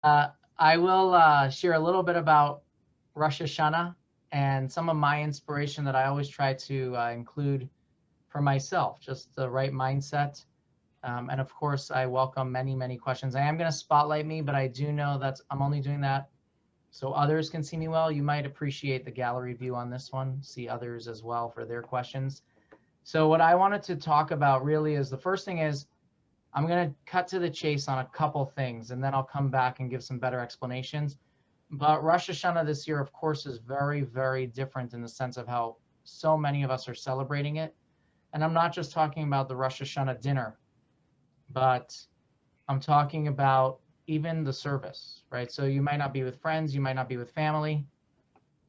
I will share a little bit about Rosh Hashanah and some of my inspiration that I always try to include for myself, just the right mindset. And of course, I welcome many, many questions. I am going to spotlight me, but I do know that I'm only doing that so others can see me well. You might appreciate the gallery view on this one, see others as well for their questions. So what I wanted to talk about really is the first thing is I'm going to cut to the chase on a couple things, and then I'll come back and give some better explanations. But Rosh Hashanah this year, of course, is very, very different in the sense of how so many of us are celebrating it. And I'm not just talking about the Rosh Hashanah dinner, but I'm talking about even the service, right? So you might not be with friends, you might not be with family,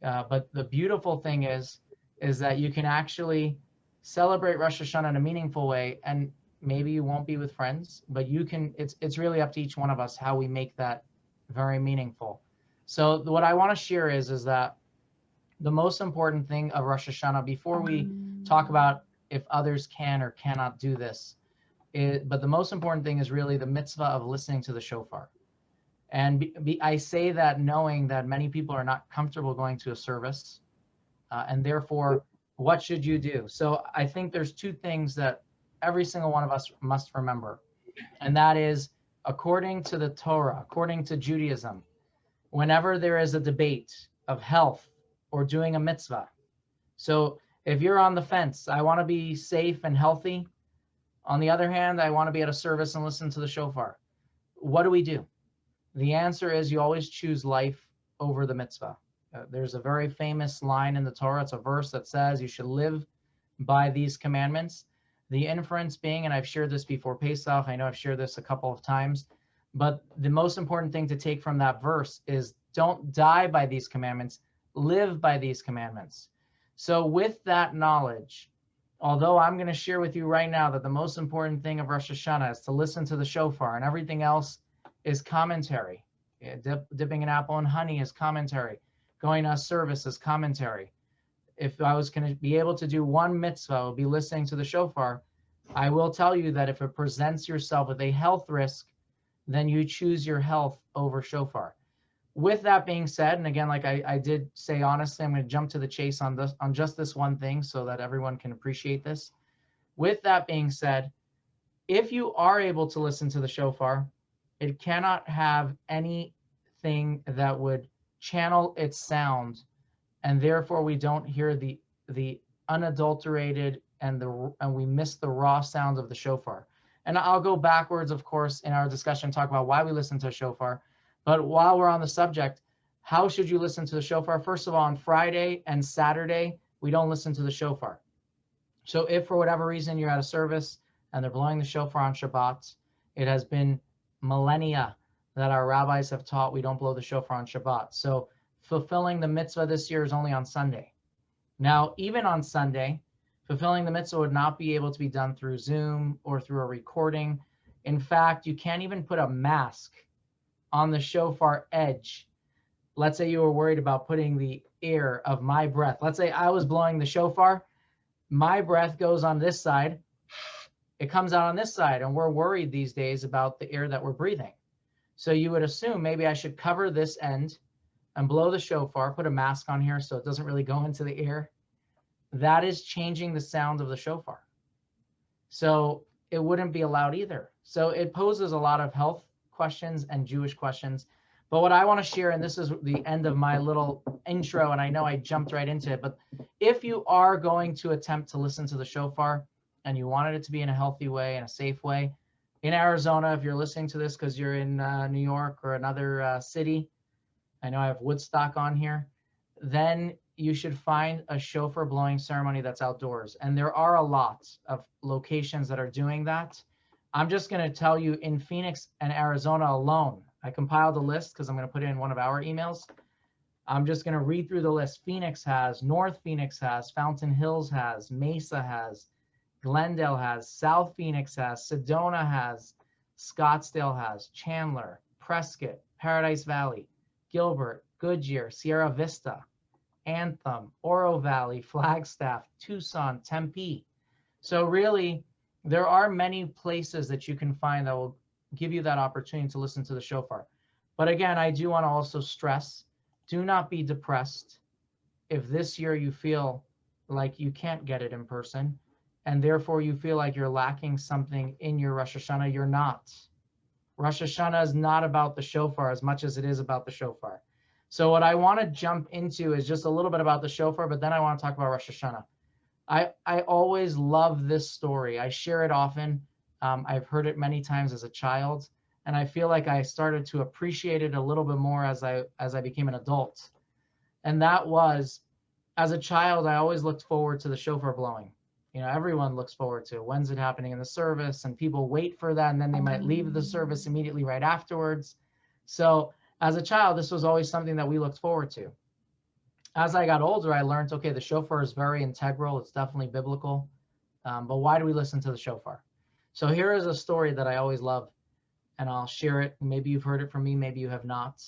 but the beautiful thing is that you can actually celebrate Rosh Hashanah in a meaningful way, and maybe you won't be with friends, but you can. It's really up to each one of us how we make that very meaningful. So what I want to share is that the most important thing of Rosh Hashanah, before we talk about if others can or cannot do this, but the most important thing is really the mitzvah of listening to the shofar. And I say that knowing that many people are not comfortable going to a service, and therefore, what should you do? So I think there's two things that every single one of us must remember, and that is, according to the Torah, according to Judaism, whenever there is a debate of health or doing a mitzvah. So if you're on the fence, I want to be safe and healthy. On the other hand, I want to be at a service and listen to the shofar. What do? The answer is you always choose life over the mitzvah. There's a very famous line in the Torah. It's a verse that says you should live by these commandments. The inference being, and I've shared this before Pesach, I know I've shared this a couple of times, but the most important thing to take from that verse is don't die by these commandments, live by these commandments. So with that knowledge, although I'm going to share with you right now that the most important thing of Rosh Hashanah is to listen to the shofar, and everything else is commentary. Dipping an apple in honey is commentary. Going to a service is commentary. If I was going to be able to do one mitzvah, I would be listening to the shofar. I will tell you that if it presents yourself with a health risk, then you choose your health over shofar. With that being said, and again, like I did say honestly, I'm going to jump to the chase on just this one thing so that everyone can appreciate this. With that being said, if you are able to listen to the shofar, it cannot have anything that would channel its sound, and therefore we don't hear the unadulterated and we miss the raw sounds of the shofar. And I'll go backwards, of course, in our discussion, talk about why we listen to a shofar. But while we're on the subject, how should you listen to the shofar? First of all, on Friday and Saturday, we don't listen to the shofar. So if for whatever reason you're at a service and they're blowing the shofar on Shabbat, it has been millennia that our rabbis have taught we don't blow the shofar on Shabbat. So fulfilling the mitzvah this year is only on Sunday. Now, even on Sunday, fulfilling the mitzvah would not be able to be done through Zoom or through a recording. In fact, you can't even put a mask on the shofar edge. Let's say you were worried about putting the air of my breath. Let's say I was blowing the shofar. My breath goes on this side. It comes out on this side, and we're worried these days about the air that we're breathing. So you would assume maybe I should cover this end and blow the shofar, put a mask on here so it doesn't really go into the air. That is changing the sound of the shofar. So it wouldn't be allowed either. So it poses a lot of health questions and Jewish questions. But what I want to share, and this is the end of my little intro, and I know I jumped right into it, but if you are going to attempt to listen to the shofar and you wanted it to be in a healthy way and a safe way, in Arizona, if you're listening to this because you're in New York or another city, I know I have Woodstock on here, then you should find a shofar blowing ceremony that's outdoors. And there are a lot of locations that are doing that. I'm just going to tell you, in Phoenix and Arizona alone, I compiled a list because I'm going to put it in one of our emails. I'm just going to read through the list. Phoenix has, North Phoenix has, Fountain Hills has, Mesa has, Glendale has, South Phoenix has, Sedona has, Scottsdale has, Chandler, Prescott, Paradise Valley, Gilbert, Goodyear, Sierra Vista, Anthem, Oro Valley, Flagstaff, Tucson, Tempe. So really, there are many places that you can find that will give you that opportunity to listen to the shofar. But again, I do want to also stress, do not be depressed if this year you feel like you can't get it in person, and therefore you feel like you're lacking something in your Rosh Hashanah. You're not. Rosh Hashanah is not about the shofar as much as it is about the shofar. So what I want to jump into is just a little bit about the shofar, but then I want to talk about Rosh Hashanah. I always love this story. I share it often. I've heard it many times as a child, and I feel like I started to appreciate it a little bit more as I became an adult. And that was, as a child, I always looked forward to the shofar blowing. You know, everyone looks forward to it. When's it happening in the service? And people wait for that, and then they might leave the service immediately right afterwards. So as a child, this was always something that we looked forward to. As I got older, I learned, okay, the shofar is very integral. It's definitely biblical. But why do we listen to the shofar? So here is a story that I always love, and I'll share it. Maybe you've heard it from me, maybe you have not.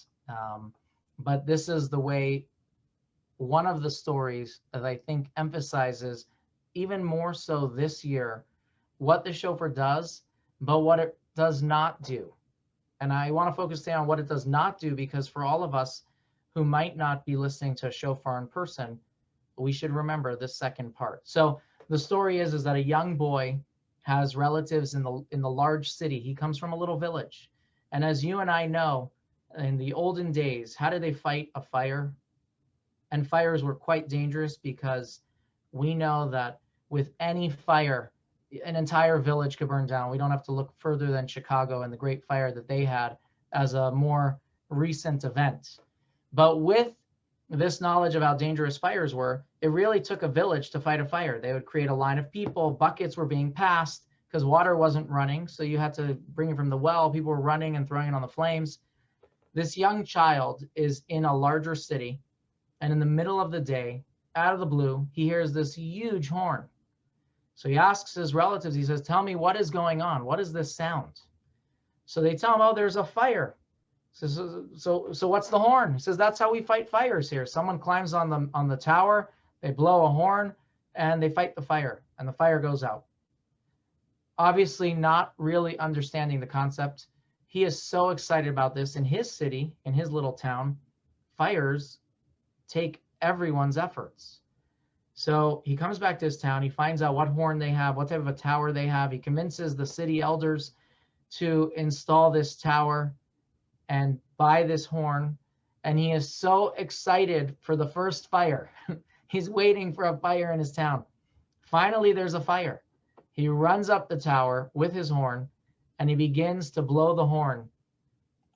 But this is the way, one of the stories that I think emphasizes even more so this year what the shofar does, but what it does not do. And I want to focus today on what it does not do, because for all of us who might not be listening to a shofar in person, we should remember this second part. So the story is that a young boy has relatives in the large city. He comes from a little village. And as you and I know, in the olden days, how did they fight a fire? And fires were quite dangerous, because we know that with any fire, an entire village could burn down. We don't have to look further than Chicago and the great fire that they had as a more recent event. But with this knowledge of how dangerous fires were, it really took a village to fight a fire. They would create a line of people, buckets were being passed because water wasn't running. So you had to bring it from the well. People were running and throwing it on the flames. This young child is in a larger city, and in the middle of the day, out of the blue, he hears this huge horn. So he asks his relatives, he says, tell me, what is going on? What is this sound? So they tell him, oh, there's a fire. So what's the horn? He says, that's how we fight fires here. Someone climbs on the tower, they blow a horn, and they fight the fire, and the fire goes out. Obviously not really understanding the concept. He is so excited about this. In his city, in his little town, fires take everyone's efforts. So he comes back to his town, he finds out what horn they have, what type of a tower they have. He convinces the city elders to install this tower and buy this horn. And he is so excited for the first fire. He's waiting for a fire in his town. Finally, there's a fire. He runs up the tower with his horn, and he begins to blow the horn.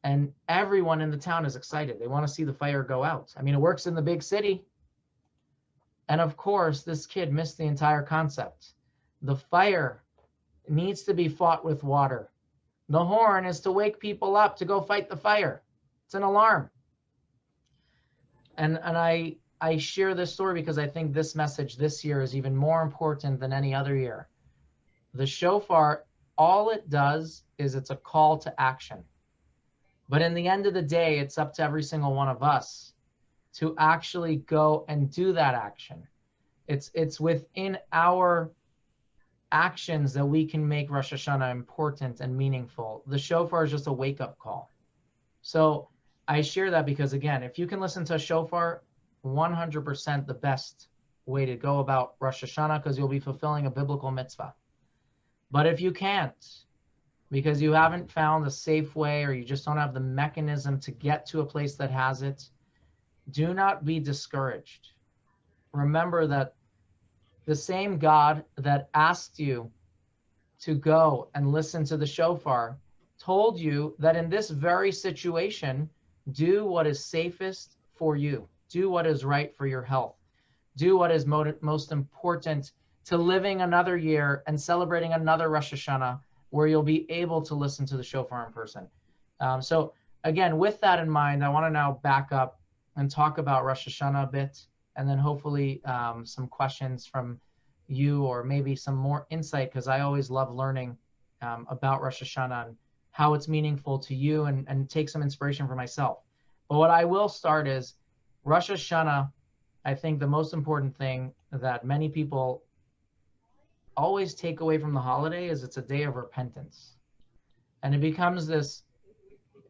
And everyone in the town is excited. They want to see the fire go out. I mean, it works in the big city. And of course, this kid missed the entire concept. The fire needs to be fought with water. The horn is to wake people up to go fight the fire. It's an alarm. And I share this story because I think this message this year is even more important than any other year. The shofar, all it does is it's a call to action. But in the end of the day, it's up to every single one of us to actually go and do that action. It's within our actions that we can make Rosh Hashanah important and meaningful. The shofar is just a wake-up call. So I share that because, again, if you can listen to a shofar, 100% the best way to go about Rosh Hashanah, because you'll be fulfilling a biblical mitzvah. But if you can't, because you haven't found a safe way, or you just don't have the mechanism to get to a place that has it, do not be discouraged. Remember that the same God that asked you to go and listen to the shofar told you that in this very situation, do what is safest for you. Do what is right for your health. Do what is most important to living another year and celebrating another Rosh Hashanah, where you'll be able to listen to the shofar in person. So again, with that in mind, I want to now back up and talk about Rosh Hashanah a bit, and then hopefully some questions from you, or maybe some more insight, because I always love learning about Rosh Hashanah and how it's meaningful to you, and take some inspiration for myself. But what I will start is Rosh Hashanah. I think the most important thing that many people always take away from the holiday is it's a day of repentance. And it becomes this,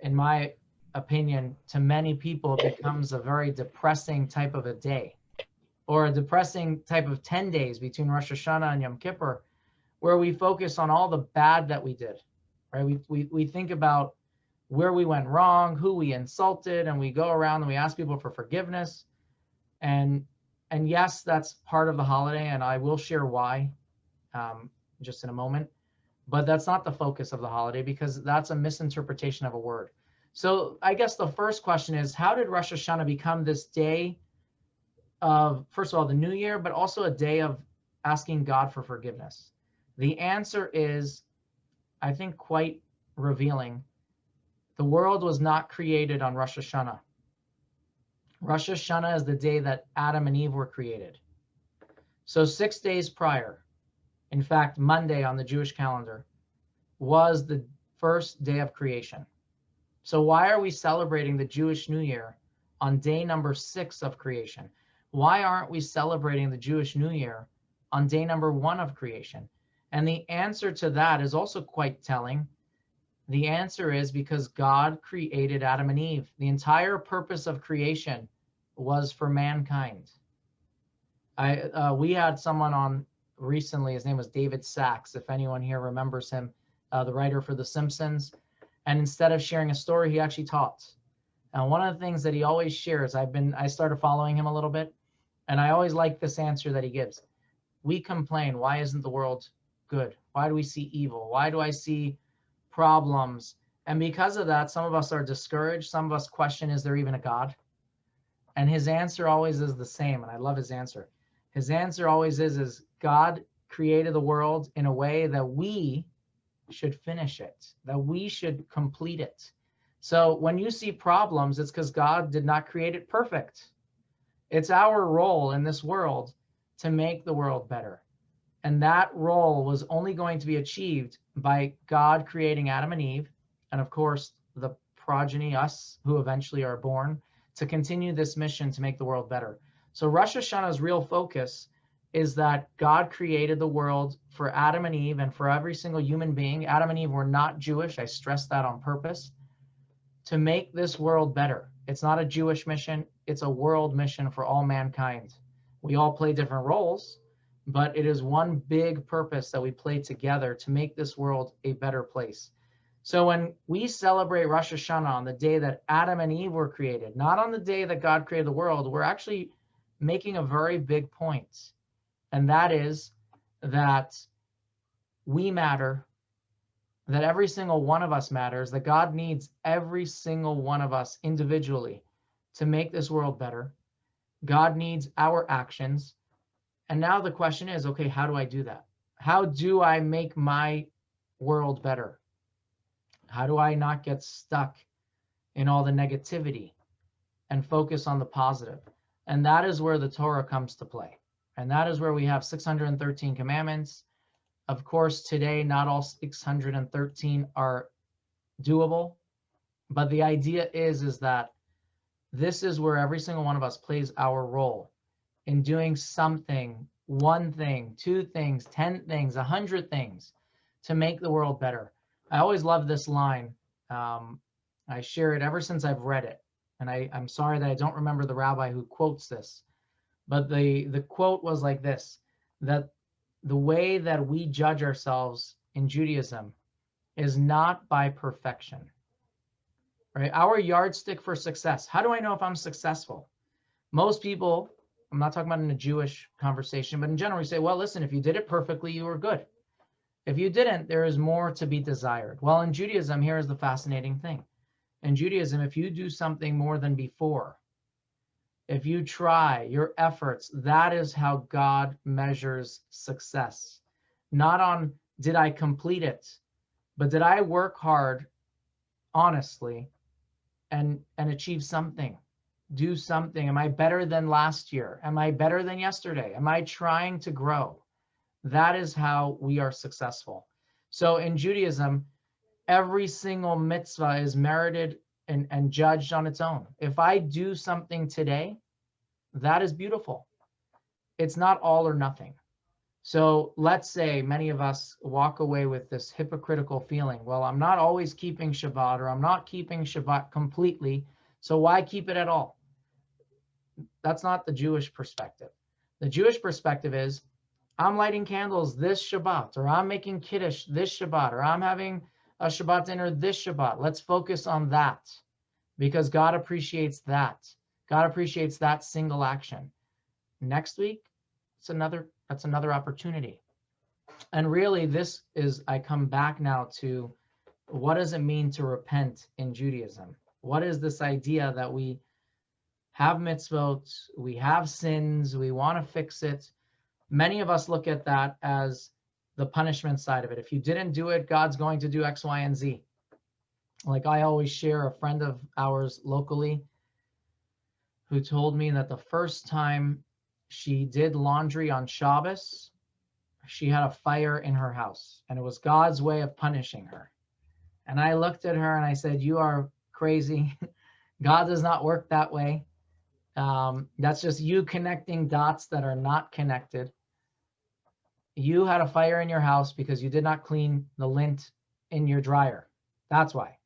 in my opinion, to many people, it becomes a very depressing type of a day, or a depressing type of 10 days between Rosh Hashanah and Yom Kippur, where we focus on all the bad that we did, right? We think about where we went wrong, who we insulted, and we go around and we ask people for forgiveness. And yes, that's part of the holiday, and I will share why just in a moment. But that's not the focus of the holiday, because that's a misinterpretation of a word. So I guess the first question is, how did Rosh Hashanah become this day of, first of all, the new year, but also a day of asking God for forgiveness? The answer is, I think, quite revealing. The world was not created on Rosh Hashanah. Rosh Hashanah is the day that Adam and Eve were created. So 6 days prior, in fact, Monday on the Jewish calendar, was the first day of creation. So why are we celebrating the Jewish New Year on day number 6 of creation? Why aren't we celebrating the Jewish New Year on day number 1 of creation? And the answer to that is also quite telling. The answer is because God created Adam and Eve. The entire purpose of creation was for mankind. We had someone on recently, his name was David Sachs, if anyone here remembers him, the writer for The Simpsons. And instead of sharing a story, he actually taught. And one of the things that he always shares, I started following him a little bit, and I always like this answer that he gives. We complain, why isn't the world good? Why do we see evil? Why do I see problems? And because of that, some of us are discouraged. Some of us question, is there even a God? And his answer always is the same, and I love his answer. His answer always is God created the world in a way that we should finish it, that we should complete it. So when you see problems, it's because God did not create it perfect. It's our role in this world to make the world better. And that role was only going to be achieved by God creating Adam and Eve, and of course, the progeny, us, who eventually are born, to continue this mission to make the world better. So Rosh Hashanah's real focus is that God created the world for Adam and Eve and for every single human being. Adam and Eve were not Jewish. I stress that on purpose, to make this world better. It's not a Jewish mission. It's a world mission for all mankind. We all play different roles, but it is one big purpose that we play together to make this world a better place. So when we celebrate Rosh Hashanah on the day that Adam and Eve were created, not on the day that God created the world, we're actually making a very big point. And that is that we matter, that every single one of us matters, that God needs every single one of us individually to make this world better. God needs our actions. And now the question is, okay, how do I do that? How do I make my world better? How do I not get stuck in all the negativity and focus on the positive? And that is where the Torah comes to play. And that is where we have 613 commandments. Of course, today, not all 613 are doable. But the idea is that this is where every single one of us plays our role in doing something, one thing, 2 things, 10 things, 100 things to make the world better. I always love this line. I share it ever since I've read it. And I'm sorry that I don't remember the rabbi who quotes this. But the quote was like this, that the way that we judge ourselves in Judaism is not by perfection, right? Our yardstick for success. How do I know if I'm successful? Most people, I'm not talking about in a Jewish conversation, but in general, we say, well, listen, if you did it perfectly, you were good. If you didn't, there is more to be desired. Well, in Judaism, here is the fascinating thing. In Judaism, if you do something more than before, if you try your efforts, that is how God measures success. Not on, did I complete it, but did I work hard, honestly, and achieve something, do something? Am I better than last year? Am I better than yesterday? Am I trying to grow? That is how we are successful. So in Judaism, every single mitzvah is merited and judged on its own. If I do something today, that is beautiful. It's not all or nothing. So let's say many of us walk away with this hypocritical feeling. Well, I'm not always keeping Shabbat, or I'm not keeping Shabbat completely, so why keep it at all? That's not the Jewish perspective. The Jewish perspective is, I'm lighting candles this Shabbat, or I'm making Kiddush this Shabbat, or I'm having a Shabbat dinner this Shabbat. Let's focus on that, because God appreciates that. God appreciates that single action. Next week, that's another opportunity. And really, this is, I come back now to, what does it mean to repent in Judaism? What is this idea that we have mitzvot, we have sins, we want to fix it? Many of us look at that as the punishment side of it. If you didn't do it, God's going to do X, Y, and Z. Like I always share, a friend of ours locally who told me that the first time she did laundry on Shabbos, she had a fire in her house, and it was God's way of punishing her. And I looked at her and I said, you are crazy. God does not work that way. That's just you connecting dots that are not connected. You had a fire in your house because you did not clean the lint in your dryer. That's why.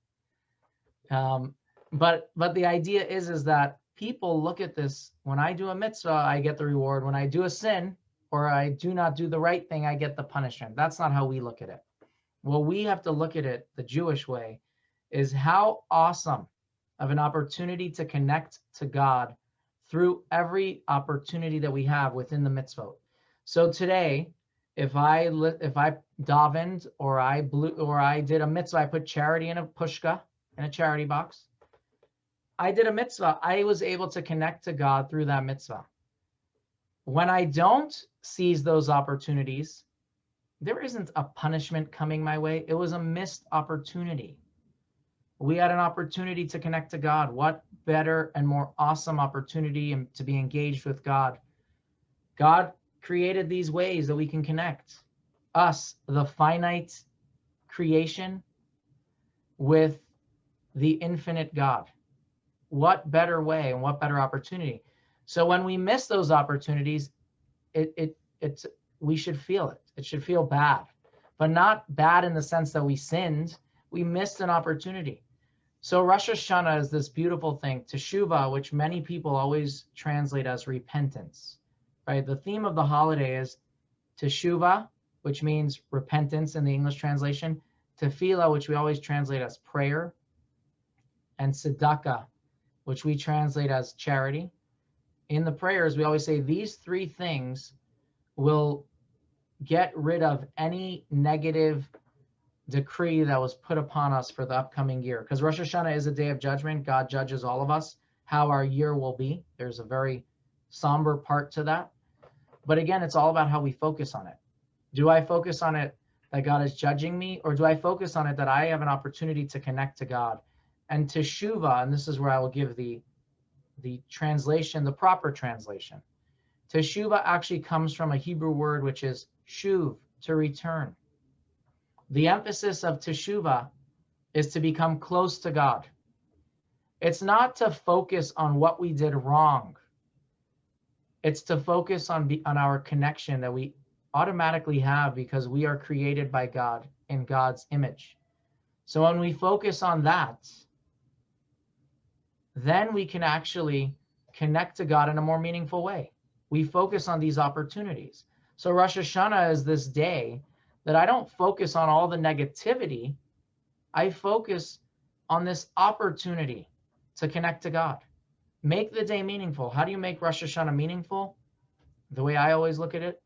But the idea is that people look at this, when I do a mitzvah, I get the reward. When I do a sin, or I do not do the right thing, I get the punishment. That's not how we look at it. Well, we have to look at it the Jewish way, is how awesome of an opportunity to connect to God through every opportunity that we have within the mitzvot. So today, if I davened, or I did a mitzvah, I put charity in a pushka, in a charity box. I did a mitzvah. I was able to connect to God through that mitzvah. When I don't seize those opportunities, there isn't a punishment coming my way. It was a missed opportunity. We had an opportunity to connect to God. What better and more awesome opportunity to be engaged with God? God created these ways that we can connect. Us, the finite creation, with the infinite God. What better way and what better opportunity? So when we miss those opportunities, we should feel it. It should feel bad, but not bad in the sense that we sinned. We missed an opportunity. So Rosh Hashanah is this beautiful thing, Teshuvah, which many people always translate as repentance, right? The theme of the holiday is Teshuvah, which means repentance in the English translation, Tefillah, which we always translate as prayer, and Tzedakah, which we translate as charity. In the prayers, we always say these three things will get rid of any negative decree that was put upon us for the upcoming year. Because Rosh Hashanah is a day of judgment. God judges all of us, how our year will be. There's a very somber part to that. But again, it's all about how we focus on it. Do I focus on it that God is judging me, or do I focus on it that I have an opportunity to connect to God? And Teshuvah, and this is where I will give the translation, the proper translation. Teshuvah actually comes from a Hebrew word, which is shuv, to return. The emphasis of Teshuvah is to become close to God. It's not to focus on what we did wrong. It's to focus on our connection that we automatically have because we are created by God in God's image. So when we focus on that, then we can actually connect to God in a more meaningful way. We focus on these opportunities. So Rosh Hashanah is this day that I don't focus on all the negativity. I focus on this opportunity to connect to God. Make the day meaningful. How do you make Rosh Hashanah meaningful? The way I always look at it,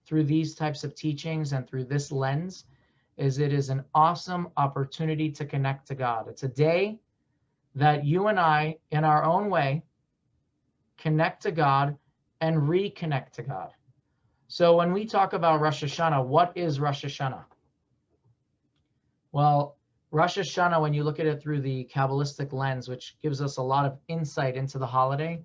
through these types of teachings and through this lens, is it is an awesome opportunity to connect to God. It's a day that you and I, in our own way, connect to God and reconnect to God. So when we talk about Rosh Hashanah, what is Rosh Hashanah? Well, Rosh Hashanah, when you look at it through the Kabbalistic lens, which gives us a lot of insight into the holiday,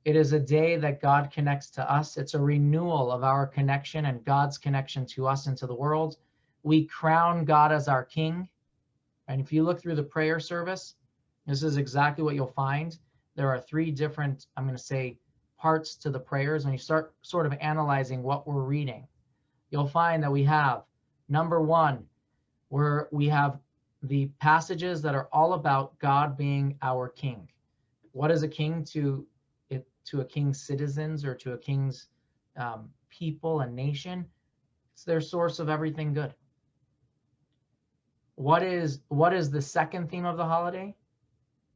it is a day that God connects to us. It's a renewal of our connection and God's connection to us and to the world. We crown God as our King. And if you look through the prayer service, this is exactly what you'll find. There are three different, I'm going to say, parts to the prayers when you start sort of analyzing what we're reading. you'll find that we have, number one, where we have the passages that are all about God being our king. What is a king to a king's citizens, or to a king's people and nation? It's their source of everything good. What is the second theme of the holiday?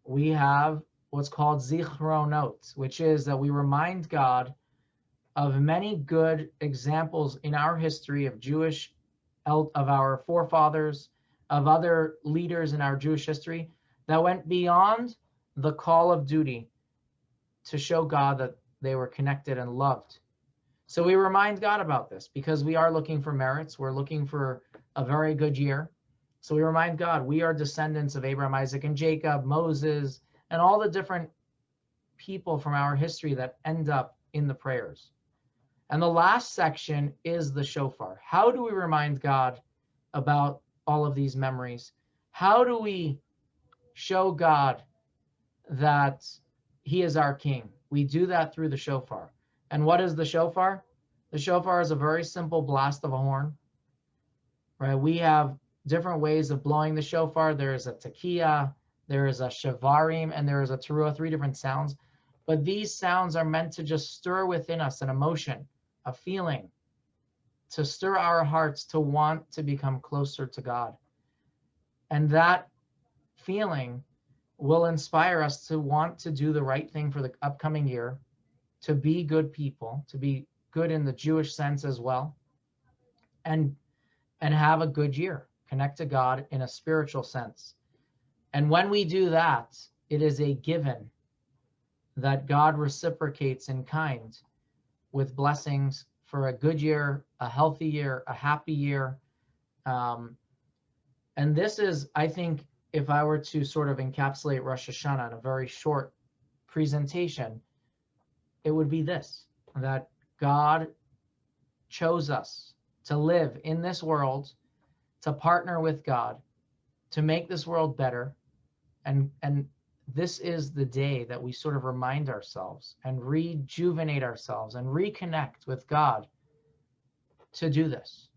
We have what's called zichronot, which is that we remind God of many good examples in our history of our forefathers, of other leaders in our Jewish history that went beyond the call of duty to show God that they were connected and loved. So we remind God about this because we are looking for merits. We're looking for a very good year. So we remind God, we are descendants of Abraham, Isaac, and Jacob, Moses, and all the different people from our history that end up in the prayers. And the last section is the shofar. How do we remind God about all of these memories? How do we show God that he is our king? We do that through the shofar. And what is the shofar? The shofar is a very simple blast of a horn, right? We have different ways of blowing the shofar. There is a tekiah, there is a shavarim, and there is a teruah, 3 different sounds. But these sounds are meant to just stir within us an emotion, a feeling, to stir our hearts to want to become closer to God. And that feeling will inspire us to want to do the right thing for the upcoming year, to be good people, to be good in the Jewish sense as well, and have a good year, connect to God in a spiritual sense. And when we do that, it is a given that God reciprocates in kind with blessings for a good year, a healthy year, a happy year. And this is, I think, if I were to sort of encapsulate Rosh Hashanah in a very short presentation, it would be this, that God chose us to live in this world, to partner with God, to make this world better. And this is the day that we sort of remind ourselves and rejuvenate ourselves and reconnect with God to do this.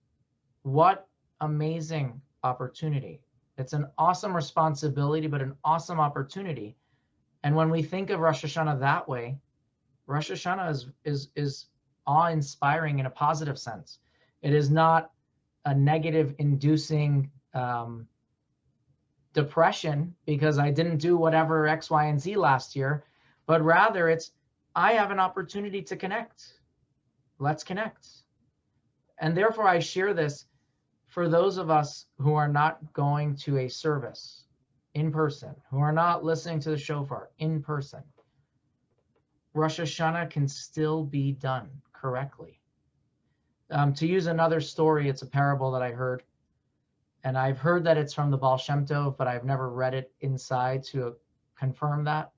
What amazing opportunity. It's an awesome responsibility, but an awesome opportunity. And when we think of Rosh Hashanah that way, Rosh Hashanah is awe-inspiring in a positive sense. It is not a negative inducing depression because I didn't do whatever X, Y, and Z last year, but rather it's, I have an opportunity to connect. Let's connect. And therefore I share this for those of us who are not going to a service in person, who are not listening to the shofar in person. Rosh Hashanah can still be done correctly. To use another story, it's a parable that I heard. And I've heard that it's from the Baal Shem Tov, but I've never read it inside to confirm that.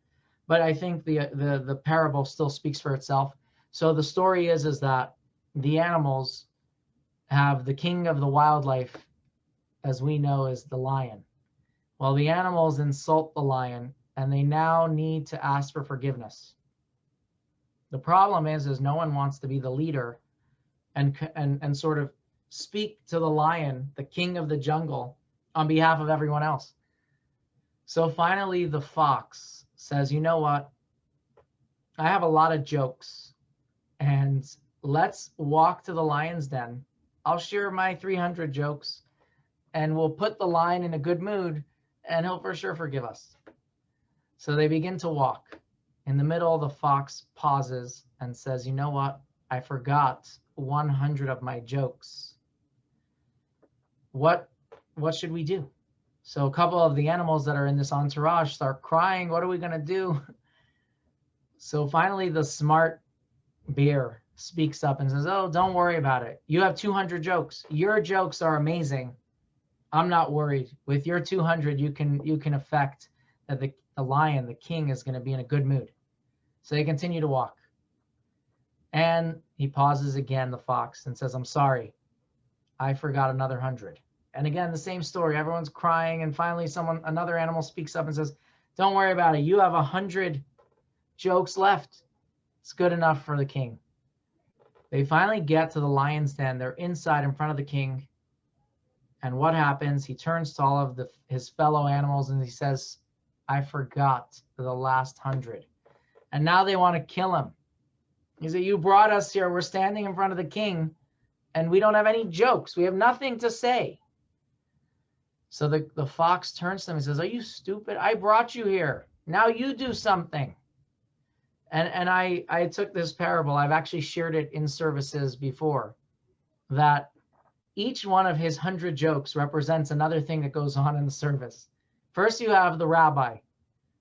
But I think the parable still speaks for itself. So the story is that the animals have the king of the wildlife, as we know, as the lion. Well, the animals insult the lion, and they now need to ask for forgiveness. The problem is no one wants to be the leader and sort of speak to the lion, the king of the jungle, on behalf of everyone else. So finally, the fox says, you know what? I have a lot of jokes, and let's walk to the lion's den. I'll share my 300 jokes, and we'll put the lion in a good mood, and he'll for sure forgive us. So they begin to walk. In the middle, the fox pauses and says, you know what? I forgot 100 of my jokes. What should we do? So a couple of the animals that are in this entourage start crying. What are we going to do? So finally, the smart bear speaks up and says, oh, don't worry about it. You have 200 jokes. Your jokes are amazing. I'm not worried. With your 200, you can affect that the lion, the king, is going to be in a good mood. So they continue to walk. And he pauses again, the fox, and says, I'm sorry. I forgot another 100. And again, the same story. Everyone's crying. And finally, another animal speaks up and says, don't worry about it. You have 100 jokes left. It's good enough for the king. They finally get to the lion's den. They're inside in front of the king. And what happens? He turns to all of his fellow animals and he says, I forgot the last 100. And now they want to kill him. He said, you brought us here. We're standing in front of the king and we don't have any jokes. We have nothing to say. So the fox turns to them and says, are you stupid? I brought you here. Now you do something. And I took this parable. I've actually shared it in services before, that each one of his 100 jokes represents another thing that goes on in the service. First, you have the rabbi,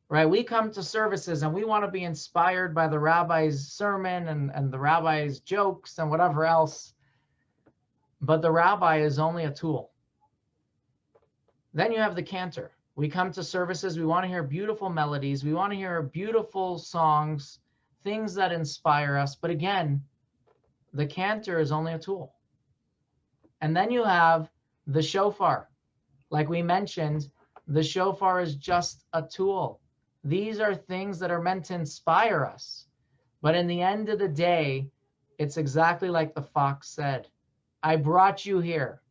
right? We come to services and we want to be inspired by the rabbi's sermon and the rabbi's jokes and whatever else. But the rabbi is only a tool. Then you have the cantor. We come to services, we want to hear beautiful melodies, we want to hear beautiful songs, things that inspire us. But again, the cantor is only a tool. And then you have the shofar. Like we mentioned, the shofar is just a tool. These are things that are meant to inspire us. But in the end of the day, it's exactly like the fox said. I brought you here.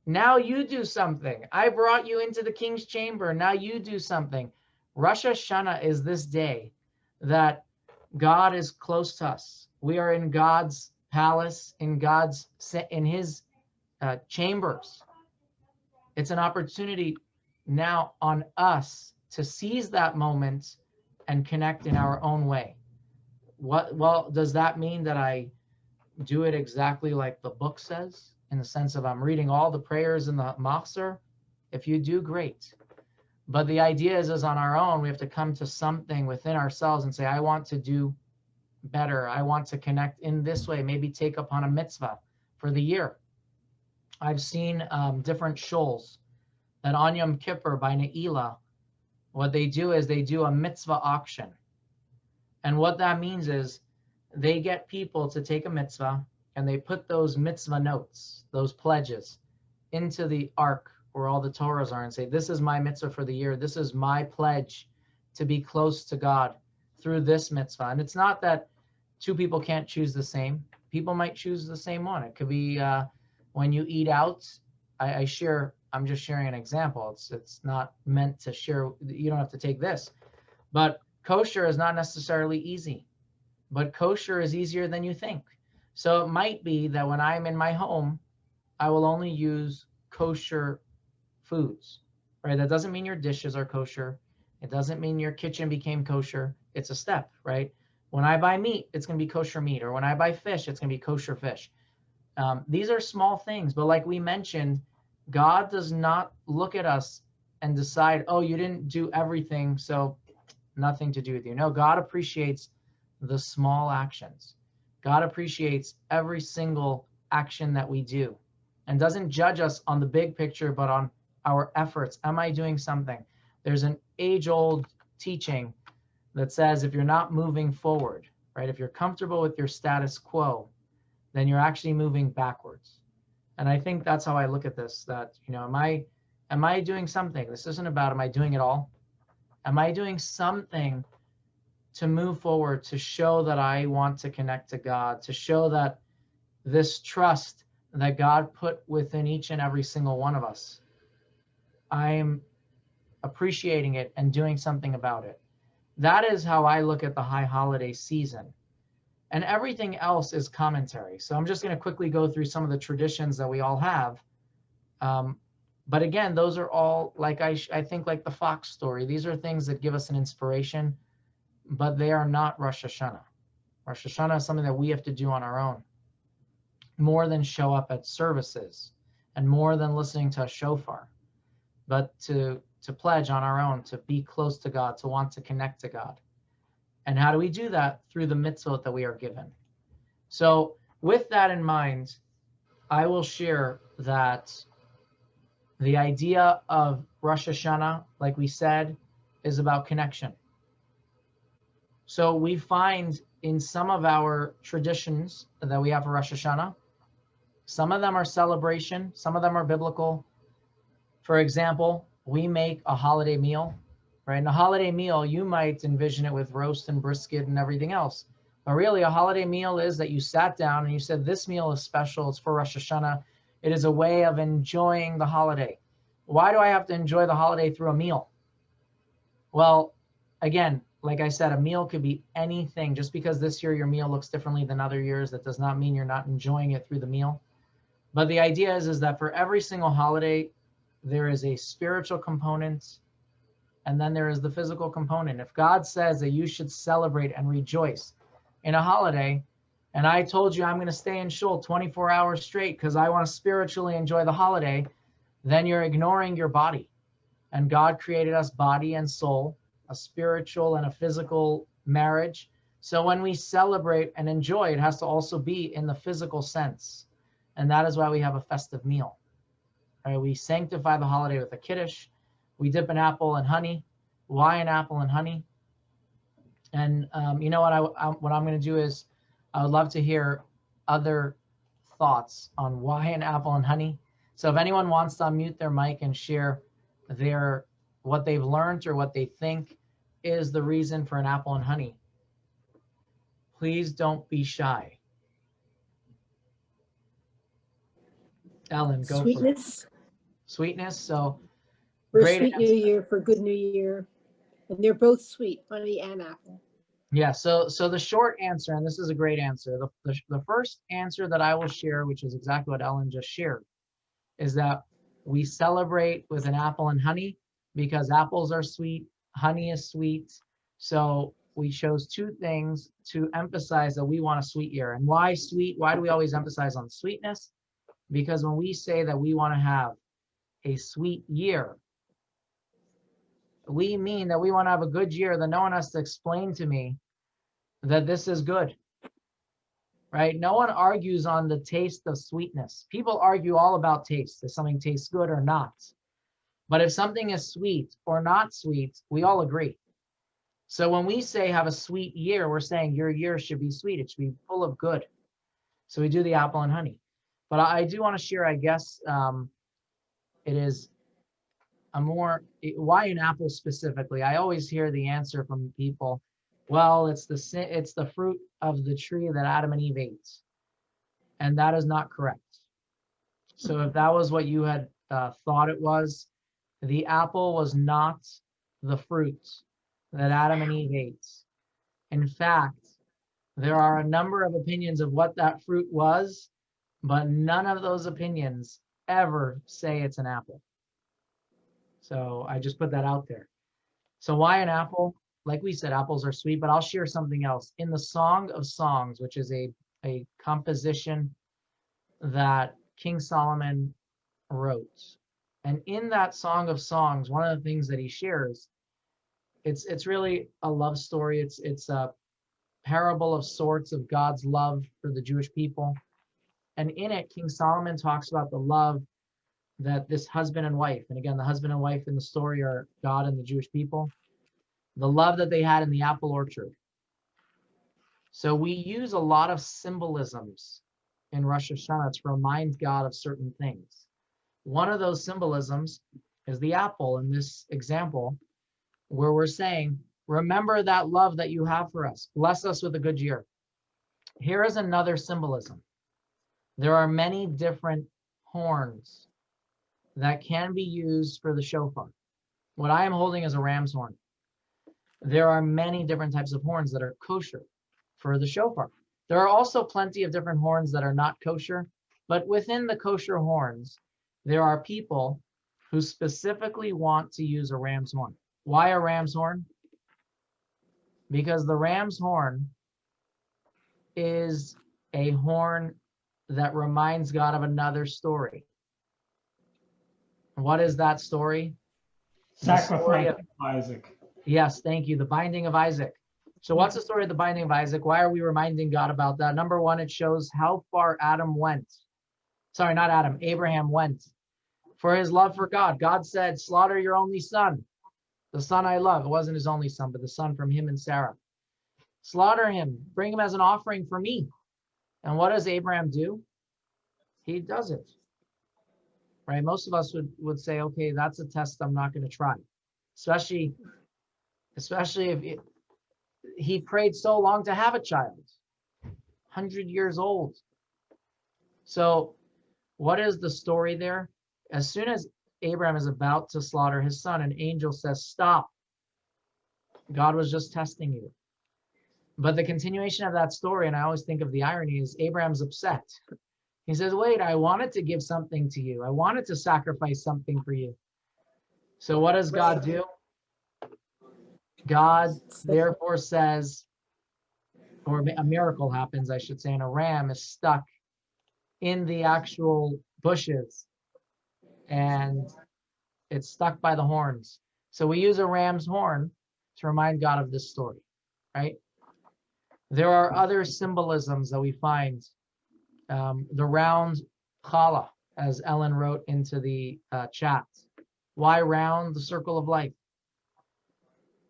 Now you do something. I brought you into the king's chamber. Now you do something. Rosh Hashanah is this day that God is close to us. We are in God's palace, in his chambers. It's an opportunity now on us to seize that moment and connect in our own way. Well, does that mean that I do it exactly like the book says, in the sense of I'm reading all the prayers in the Machzor? If you do, great. But the idea is on our own, we have to come to something within ourselves and say, I want to do better. I want to connect in this way, maybe take upon a mitzvah for the year. I've seen different shuls that on Yom Kippur by Ne'ilah, what they do is they do a mitzvah auction. And what that means is they get people to take a mitzvah and they put those mitzvah notes, those pledges, into the ark where all the Torahs are and say, this is my mitzvah for the year. This is my pledge to be close to God through this mitzvah. And it's not that two people can't choose the same. People might choose the same one. It could be when you eat out. I'm just sharing an example. It's not meant to share. You don't have to take this. But kosher is not necessarily easy. But kosher is easier than you think. So it might be that when I'm in my home, I will only use kosher foods, right? That doesn't mean your dishes are kosher. It doesn't mean your kitchen became kosher. It's a step, right? When I buy meat, it's going to be kosher meat. Or when I buy fish, it's going to be kosher fish. These are small things. But like we mentioned, God does not look at us and decide, oh, you didn't do everything, so nothing to do with you. No, God appreciates the small actions. God appreciates every single action that we do and doesn't judge us on the big picture, but on our efforts. Am I doing something? There's an age-old teaching that says if you're not moving forward, right? If you're comfortable with your status quo, then you're actually moving backwards. And I think that's how I look at this, that, am I doing something? This isn't about, am I doing it all? Am I doing something to move forward, to show that I want to connect to God, to show that this trust that God put within each and every single one of us, I am appreciating it and doing something about it. That is how I look at the high holiday season. And everything else is commentary. So I'm just going to quickly go through some of the traditions that we all have. But again, those are all, like I think like the fox story. These are things that give us an inspiration, but they are not Rosh Hashanah. Rosh Hashanah is something that we have to do on our own, more than show up at services and more than listening to a shofar, but to pledge on our own, to be close to God, to want to connect to God. And how do we do that? Through the mitzvot that we are given. So with that in mind, I will share that the idea of Rosh Hashanah, like we said, is about connection. So we find in some of our traditions that we have for Rosh Hashanah, some of them are celebration, some of them are biblical. For example, we make a holiday meal, right? And a holiday meal, you might envision it with roast and brisket and everything else. But really, a holiday meal is that you sat down and you said, this meal is special. It's for Rosh Hashanah. It is a way of enjoying the holiday. Why do I have to enjoy the holiday through a meal? Well, again, like I said, a meal could be anything. Just because this year your meal looks differently than other years, that does not mean you're not enjoying it through the meal. But the idea is that for every single holiday, there is a spiritual component, and then there is the physical component. If God says that you should celebrate and rejoice in a holiday, and I told you I'm going to stay in shul 24 hours straight because I want to spiritually enjoy the holiday, then you're ignoring your body. And God created us body and soul, a spiritual and a physical marriage. So when we celebrate and enjoy, it has to also be in the physical sense. And that is why we have a festive meal. Right? We sanctify the holiday with a kiddush. We dip an apple in honey. Why an apple and honey? And you know what I'm going to do is I would love to hear other thoughts on why an apple and honey. So if anyone wants to unmute their mic and share what they've learned or what they think is the reason for an apple and honey, please don't be shy. Ellen, go for it. Sweetness. So for a sweet new year, for good new year. And they're both sweet, honey and apple. Yeah, so the short answer, and this is a great answer, the first answer that I will share, which is exactly what Ellen just shared, is that we celebrate with an apple and honey because apples are sweet, honey is sweet. So we chose two things to emphasize that we want a sweet year. And why sweet? Why do we always emphasize on sweetness? Because when we say that we want to have a sweet year, we mean that we want to have a good year, that no one has to explain to me that this is good, right? No one argues on the taste of sweetness. People argue all about taste, if something tastes good or not. But if something is sweet or not sweet, we all agree. So when we say have a sweet year, we're saying your year should be sweet. It should be full of good. So we do the apple and honey. But I do want to share, I guess, it is why an apple specifically? I always hear the answer from people, well, it's the fruit of the tree that Adam and Eve ate. And that is not correct. So if that was what you had thought it was, the apple was not the fruit that Adam and Eve ate. In fact, there are a number of opinions of what that fruit was, but none of those opinions ever say it's an apple. So I just put that out there. So why an apple? Like we said, apples are sweet, but I'll share something else. In the Song of Songs, which is a composition that King Solomon wrote, and in that Song of Songs, one of the things that he shares, it's really a love story. It's a parable of sorts of God's love for the Jewish people. And in it, King Solomon talks about the love that this husband and wife, and again, the husband and wife in the story are God and the Jewish people, the love that they had in the apple orchard. So we use a lot of symbolisms in Rosh Hashanah to remind God of certain things. One of those symbolisms is the apple in this example, where we're saying, remember that love that you have for us. Bless us with a good year. Here is another symbolism. There are many different horns that can be used for the shofar. What I am holding is a ram's horn. There are many different types of horns that are kosher for the shofar. There are also plenty of different horns that are not kosher, but within the kosher horns, there are people who specifically want to use a ram's horn. Why a ram's horn? Because the ram's horn is a horn that reminds God of another story. What is that story? Sacrifice of Isaac. Yes, thank you. The binding of Isaac. So what's the story of the binding of Isaac? Why are we reminding God about that? Number one, it shows how far Adam went. Sorry, not Adam, Abraham went for his love for God. God said, slaughter your only son, the son I love. It wasn't his only son, but the son from him and Sarah. Slaughter him, bring him as an offering for me. And what does Abraham do? He does it. Right? Most of us would say, okay, that's a test I'm not going to try. Especially if he prayed so long to have a child. 100 years old. So what is the story there? As soon as Abraham is about to slaughter his son, an angel says, stop. God was just testing you. But the continuation of that story, and I always think of the irony, is Abraham's upset. He says, wait, I wanted to give something to you. I wanted to sacrifice something for you. So what does God do? God therefore says, or a miracle happens, I should say, and a ram is stuck in the actual bushes and it's stuck by the horns. So we use a ram's horn to remind God of this story, right? There are other symbolisms that we find. The round challah, as Ellen wrote into the chat. Why round? The circle of life.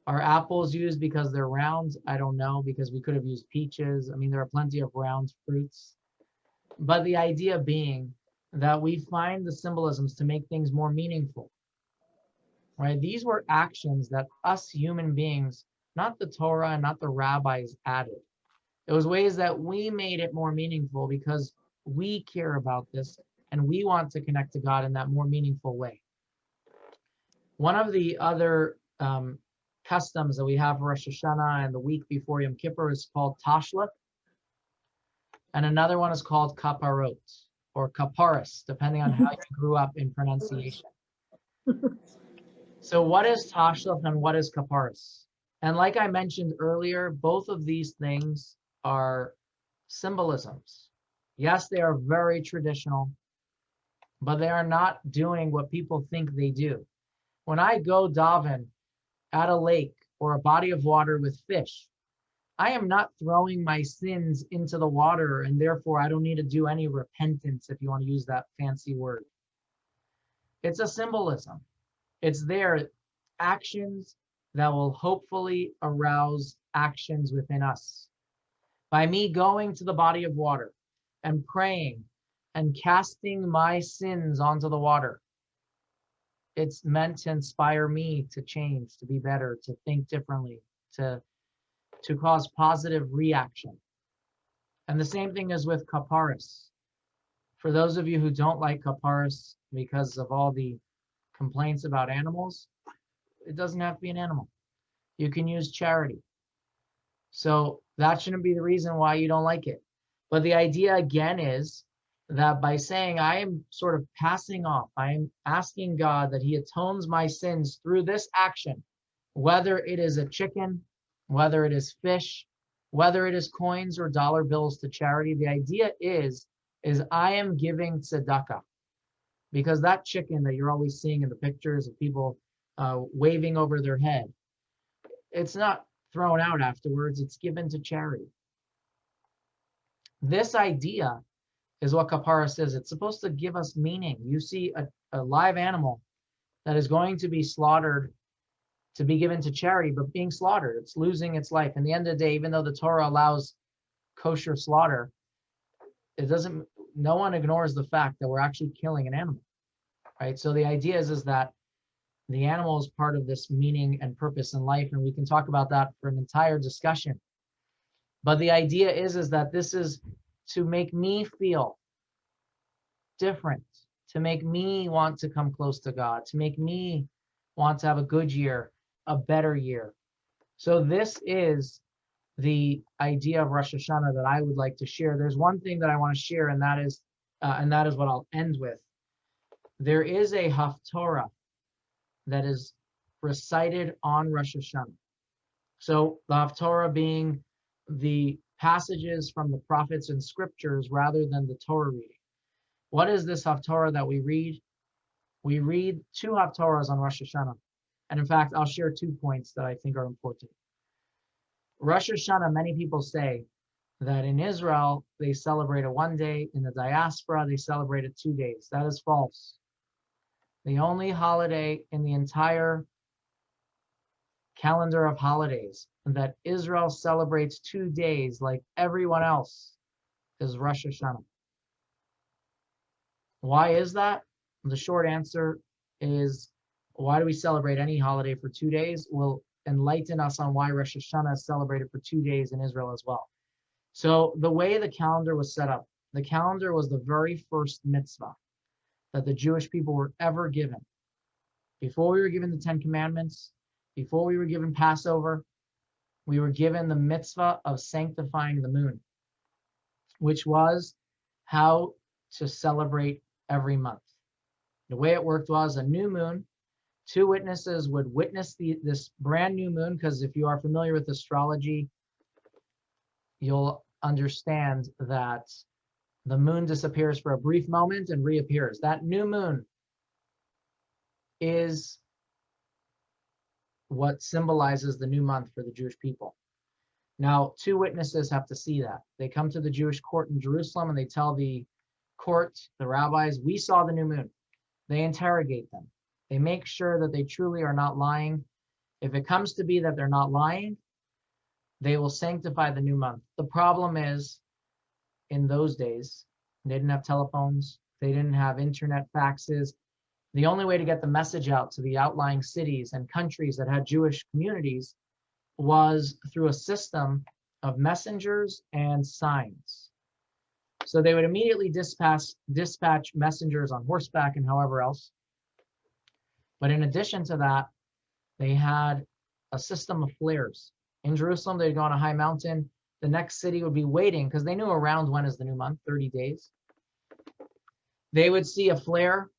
Are apples used because they're round? I don't know, because we could have used peaches. I mean, there are plenty of round fruits. But the idea being that we find the symbolisms to make things more meaningful, right? These were actions that us human beings, not the Torah and not the rabbis, added. It was ways that we made it more meaningful because we care about this and we want to connect to God in that more meaningful way. One of the other customs that we have for Rosh Hashanah and the week before Yom Kippur is called Tashlich, and another one is called Kaparot or Kaparis, depending on how you grew up in pronunciation. So what is Tashlich and what is Kaparis? And like I mentioned earlier, both of these things are symbolisms. Yes, they are very traditional, but they are not doing what people think they do. When I go daven at a lake or a body of water with fish, I am not throwing my sins into the water, and therefore I don't need to do any repentance, if you want to use that fancy word. It's a symbolism. It's their actions that will hopefully arouse actions within us. By me going to the body of water and praying and casting my sins onto the water, it's meant to inspire me to change, to be better, to think differently, to cause positive reaction. And the same thing is with kaparis. For those of you who don't like kaparis because of all the complaints about animals, it doesn't have to be an animal. You can use charity. So that shouldn't be the reason why you don't like it. But the idea again is that by saying I am sort of passing off, I am asking God that he atones my sins through this action, whether it is a chicken, whether it is fish, whether it is coins or dollar bills to charity. The idea is I am giving tzedakah, because that chicken that you're always seeing in the pictures of people waving over their head, it's not thrown out afterwards, it's given to charity. This idea is what kapara says. It's supposed to give us meaning. You see a live animal that is going to be slaughtered to be given to charity, but being slaughtered, it's losing its life. In the end of the day, even though the Torah allows kosher slaughter, no one ignores the fact that we're actually killing an animal, right? So the idea is that the animal is part of this meaning and purpose in life, and we can talk about that for an entire discussion. But the idea is that this is to make me feel different, to make me want to come close to God, to make me want to have a good year, a better year. So this is the idea of Rosh Hashanah that I would like to share. There's one thing that I want to share, and that is what I'll end with. There is a haftorah that is recited on Rosh Hashanah. So the haftorah being the passages from the prophets and scriptures rather than the Torah reading. What is this haftorah that we read? We read two haftorahs on Rosh Hashanah. And in fact, I'll share 2 points that I think are important. Rosh Hashanah, many people say that in Israel, they celebrate it one day. In the diaspora, they celebrate it 2 days. That is false. The only holiday in the entire calendar of holidays that Israel celebrates 2 days like everyone else is Rosh Hashanah. Why is that? The short answer is, why do we celebrate any holiday for 2 days? Will enlighten us on why Rosh Hashanah is celebrated for 2 days in Israel as well. So the way the calendar was set up, the calendar was the very first mitzvah that the Jewish people were ever given. Before we were given the 10 Commandments, before we were given Passover, we were given the mitzvah of sanctifying the moon, which was how to celebrate every month. The way it worked was a new moon, 2 witnesses would witness this brand new moon, because if you are familiar with astrology, you'll understand that the moon disappears for a brief moment and reappears. That new moon is what symbolizes the new month for the Jewish people. Now, 2 witnesses have to see that. They come to the Jewish court in Jerusalem and they tell the court, the rabbis, we saw the new moon. They interrogate them. They make sure that they truly are not lying. If it comes to be that they're not lying, they will sanctify the new month. The problem is, in those days, they didn't have telephones. They didn't have internet, faxes. The only way to get the message out to the outlying cities and countries that had Jewish communities was through a system of messengers and signs. So they would immediately dispatch messengers on horseback and however else. But in addition to that, they had a system of flares. In Jerusalem, they'd go on a high mountain. The next city would be waiting because they knew around when is the new month, 30 days. They would see a flare.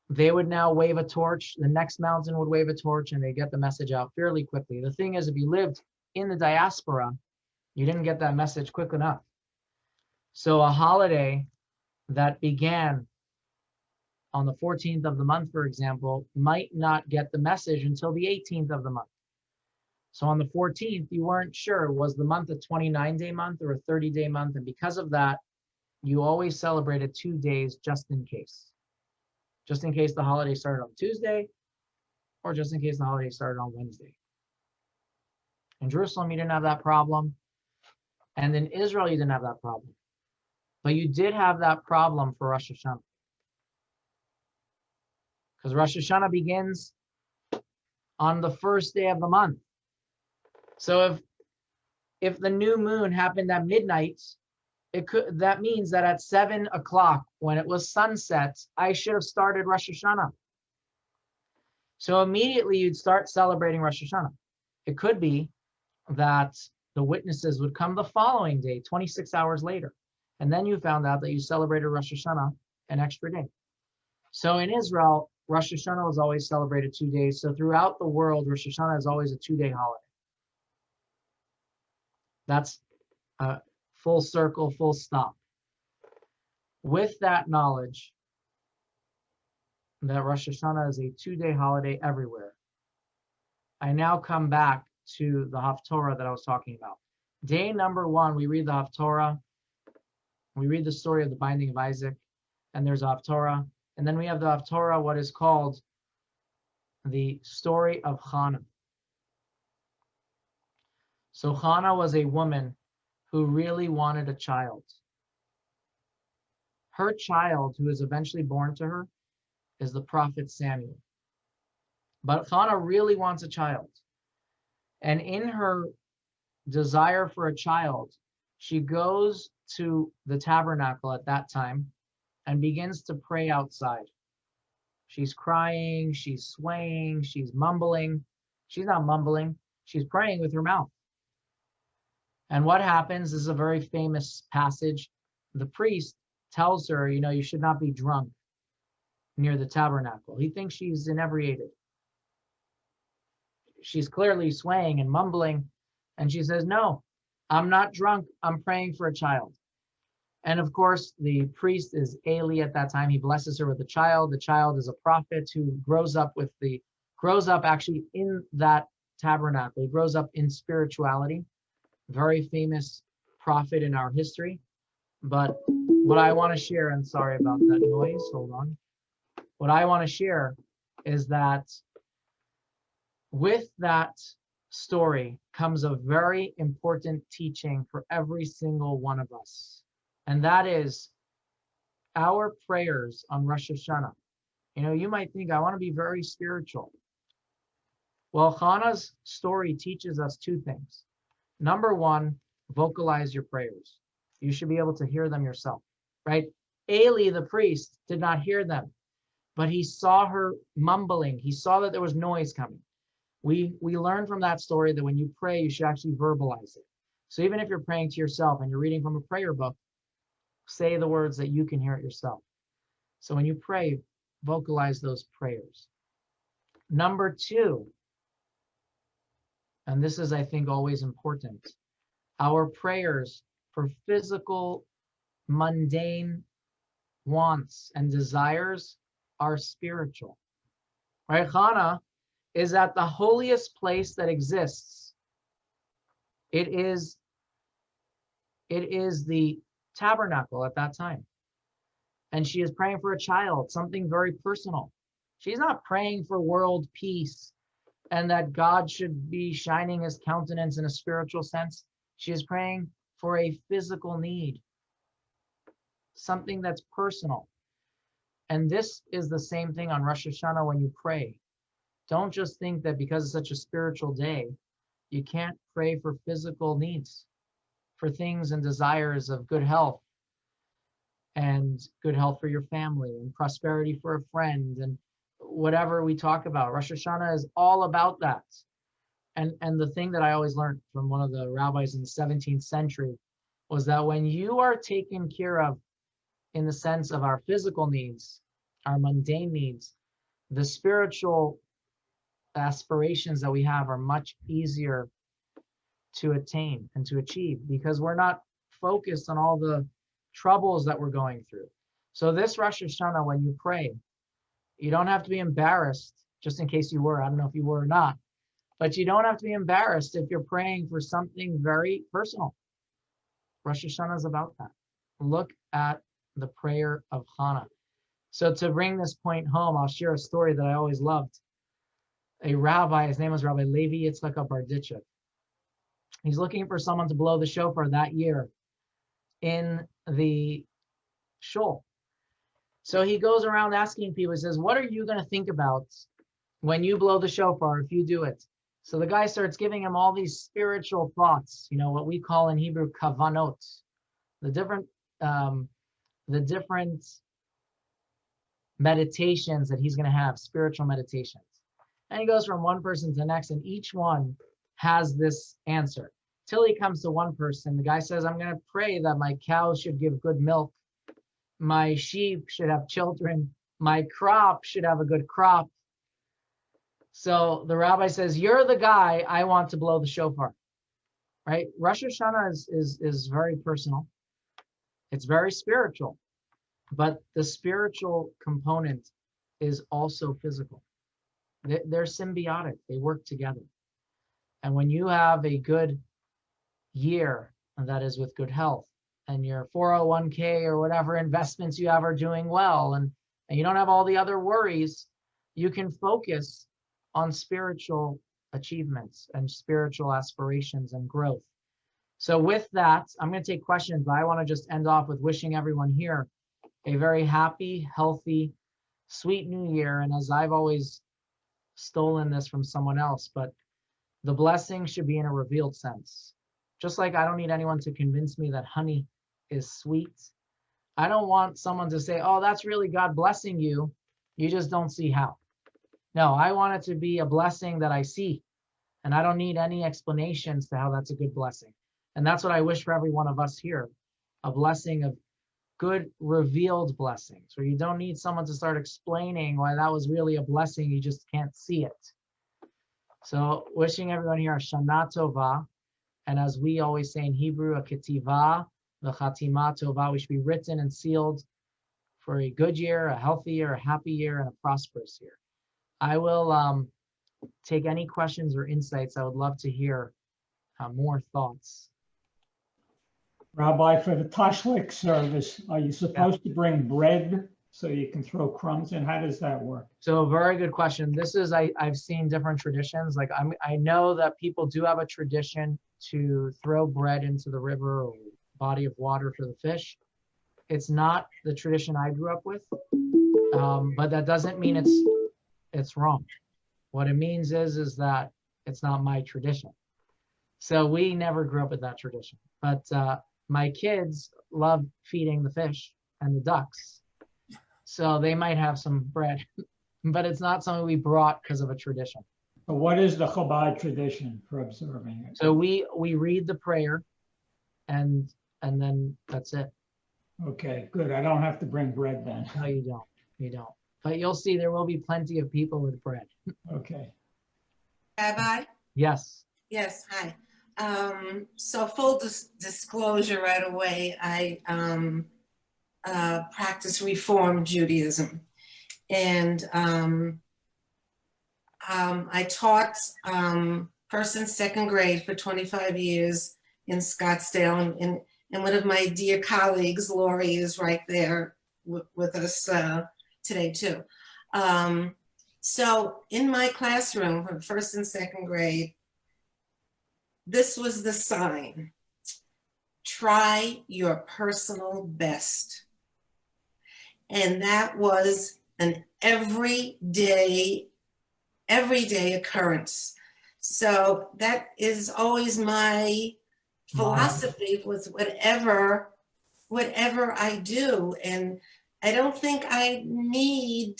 They would now wave a torch. The next mountain would wave a torch and they get the message out fairly quickly. The thing is, if you lived in the diaspora, you didn't get that message quick enough. So a holiday that began on the 14th of the month, for example, might not get the message until the 18th of the month. So on the 14th, you weren't sure, was the month a 29-day month or a 30-day month? And because of that, you always celebrated 2 days just in case. Just in case the holiday started on Tuesday, or just in case the holiday started on Wednesday. In Jerusalem, you didn't have that problem. And in Israel, you didn't have that problem. But you did have that problem for Rosh Hashanah. Because Rosh Hashanah begins on the first day of the month. So if the new moon happened at midnight, that means that at 7 o'clock, when it was sunset, I should have started Rosh Hashanah. So immediately you'd start celebrating Rosh Hashanah. It could be that the witnesses would come the following day, 26 hours later. And then you found out that you celebrated Rosh Hashanah an extra day. So in Israel, Rosh Hashanah was always celebrated 2 days. So throughout the world, Rosh Hashanah is always a 2-day holiday. That's full circle, full stop. With that knowledge that Rosh Hashanah is a 2-day holiday everywhere, I now come back to the Haftorah that I was talking about. Day number 1, we read the Haftorah. We read the story of the binding of Isaac, and there's a Haftorah. And then we have the Haftorah, what is called the story of Hannah. So Hannah was a woman who really wanted a child. Her child, who is eventually born to her, is the prophet Samuel. But Hannah really wants a child. And in her desire for a child, she goes to the tabernacle at that time and begins to pray outside. She's crying, she's swaying, she's mumbling. She's not mumbling, she's praying with her mouth. And what happens is a very famous passage. The priest tells her, you should not be drunk near the tabernacle. He thinks she's inebriated. She's clearly swaying and mumbling. And she says, no, I'm not drunk. I'm praying for a child. And of course, the priest is Eli at that time. He blesses her with a child. The child is a prophet who grows up actually in that tabernacle. He grows up in spirituality. Very famous prophet in our history. But what I want to share, and sorry about that noise, hold on. What I want to share is that with that story comes a very important teaching for every single one of us. And that is our prayers on Rosh Hashanah. You might think, I want to be very spiritual. Well, Hannah's story teaches us 2 things. Number 1, vocalize your prayers. You should be able to hear them yourself, right? Eli, the priest, did not hear them, but he saw her mumbling. He saw that there was noise coming. We learned from that story that when you pray, you should actually verbalize it. So even if you're praying to yourself and you're reading from a prayer book, say the words that you can hear it yourself. So when you pray, vocalize those prayers. Number 2, and this is, I think, always important, our prayers for physical, mundane wants and desires are spiritual. Right? Hashana is at the holiest place that exists. It is the tabernacle at that time. And she is praying for a child, something very personal. She's not praying for world peace and that God should be shining his countenance in a spiritual sense. She is praying for a physical need, something that's personal. And this is the same thing on Rosh Hashanah when you pray. Don't just think that because it's such a spiritual day, you can't pray for physical needs, for things and desires of good health, and good health for your family, and prosperity for a friend, and whatever we talk about. Rosh Hashanah is all about that. And the thing that I always learned from one of the rabbis in the 17th century was that when you are taken care of in the sense of our physical needs, our mundane needs, the spiritual aspirations that we have are much easier to attain and to achieve because we're not focused on all the troubles that we're going through. So this Rosh Hashanah, when you pray, you don't have to be embarrassed, just in case you were. I don't know if you were or not, but you don't have to be embarrassed if you're praying for something very personal. Rosh Hashanah is about that. Look at the prayer of Hannah. So to bring this point home, I'll share a story that I always loved. A rabbi, his name was Rabbi Levi Barditchev. He's looking for someone to blow the shofar that year in the shul. So he goes around asking people, he says, what are you going to think about when you blow the shofar, if you do it? So the guy starts giving him all these spiritual thoughts, what we call in Hebrew kavanot, the different meditations that he's going to have, spiritual meditations. And he goes from one person to the next, and each one has this answer. Till he comes to one person, the guy says, I'm going to pray that my cow should give good milk, my sheep should have children, my crop should have a good crop. So the rabbi says, you're the guy I want to blow the shofar, right? Rosh Hashanah is very personal. It's very spiritual, but the spiritual component is also physical. They're symbiotic. They work together. And when you have a good year, and that is with good health, and your 401k or whatever investments you have are doing well, and you don't have all the other worries, you can focus on spiritual achievements and spiritual aspirations and growth. So with that, I'm going to take questions, but I want to just end off with wishing everyone here a very happy, healthy, sweet new year. And as I've always stolen this from someone else, but the blessing should be in a revealed sense. Just like I don't need anyone to convince me that honey is sweet. I don't want someone to say, oh, that's really God blessing you. You just don't see how. No, I want it to be a blessing that I see. And I don't need any explanations to how that's a good blessing. And that's what I wish for every one of us here. A blessing of good revealed blessings, where you don't need someone to start explaining why that was really a blessing. You just can't see it. So wishing everyone here a Shana Tova. And as we always say in Hebrew, a Ketiva, the Chatima Tova. We should be written and sealed for a good year, a healthy year, a happy year, and a prosperous year. I will take any questions or insights. I would love to hear more thoughts. Rabbi, for the Tashlik service, are you supposed to bring bread so you can throw crumbs in? How does that work? So very good question. This is, I've seen different traditions. Like I know that people do have a tradition to throw bread into the river or body of water for the fish. It's not the tradition I grew up with, but that doesn't mean it's wrong. What it means is that it's not my tradition. So we never grew up with that tradition. But my kids love feeding the fish and the ducks. So they might have some bread, but it's not something we brought because of a tradition. But what is the Chabad tradition for observing it? So we read the prayer and then that's it. Okay, good. I don't have to bring bread then. No, you don't. You don't. But you'll see there will be plenty of people with bread. Okay. Rabbi? Yes. Yes, hi. So full disclosure right away, I practice Reform Judaism. And I taught first and second grade for 25 years in Scottsdale. And one of my dear colleagues, Lori, is right there with us today too. So in my classroom for first and second grade, this was the sign: try your personal best. And that was an everyday occurrence. So that is always my philosophy with whatever I do. And I don't think I need,